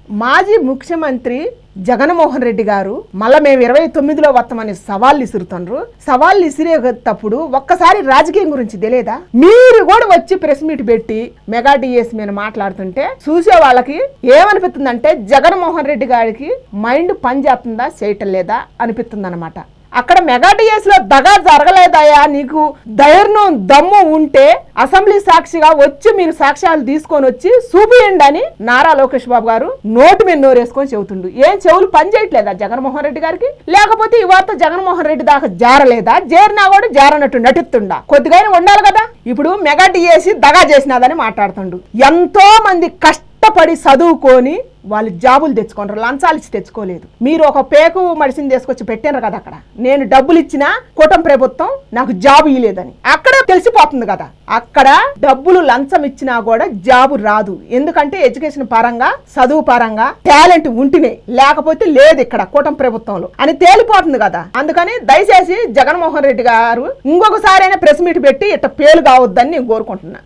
మాజీ ముఖ్యమంత్రి జగన్మోహన్ రెడ్డి గారు మళ్ళీ మేము 29లో వస్తామని సవాళ్ళు ఇసురుతున్నారు. సవాళ్ళు ఇసిరేటప్పుడు ఒక్కసారి రాజకీయం గురించి తెలియదా? మీరు కూడా వచ్చి ప్రెస్ మీట్ పెట్టి మెగా డిఎస్ మీద మాట్లాడుతుంటే చూసే వాళ్ళకి ఏమనిపిస్తుందంటే జగన్మోహన్ రెడ్డి గారికి మైండ్ పని చేస్తుందా చేయటం లేదా అనిపిస్తుంది అనమాట. అక్కడ మెగా డిఎస్ లో దగా జరగలేదయా, నీకు ధైర్యం దమ్ము ఉంటే అసెంబ్లీ సాక్షిగా వచ్చి మీరు సాక్ష్యాలు తీసుకొని వచ్చి చూపియండి అని నారా లోకేష్ బాబు గారు నోటు మీద నోరేసుకొని చెబుతుండు. ఏం చెవులు పని చేయట్లేదా జగన్మోహన్ రెడ్డి గారికి? లేకపోతే ఈ వార్త జగన్మోహన్ రెడ్డి దాకా జారలేదా? చేరినా కూడా జారనట్టు నటిస్తుండా? కొద్దిగా ఉండాలి కదా. ఇప్పుడు మెగా డిఎస్ దగా చేసినాదని మాట్లాడుతుండు. ఎంతో మంది కష్టపడి చదువుకొని వాళ్ళు జాబులు తెచ్చుకోనరు, లంచాలు ఇచ్చి తెచ్చుకోలేదు. మీరు ఒక పేకు మడిసిని తీసుకొచ్చి పెట్టారు కదా అక్కడ, నేను డబ్బులు ఇచ్చినా కూటమి ప్రభుత్వం నాకు జాబు ఇవ్వలేదని అక్కడే తెలిసిపోతుంది కదా. అక్కడ డబ్బులు లంచం ఇచ్చినా కూడా జాబు రాదు. ఎందుకంటే ఎడ్యుకేషన్ పరంగా చదువు పరంగా టాలెంట్ ఉంటేనే, లేకపోతే లేదు ఇక్కడ కూటమి ప్రభుత్వంలో అని తేలిపోతుంది కదా. అందుకని దయచేసి జగన్మోహన్ రెడ్డి గారు ఇంకొకసారైనా ప్రెస్ మీట్ పెట్టి ఇట్ట పేలు కావద్దని నేను కోరుకుంటున్నా.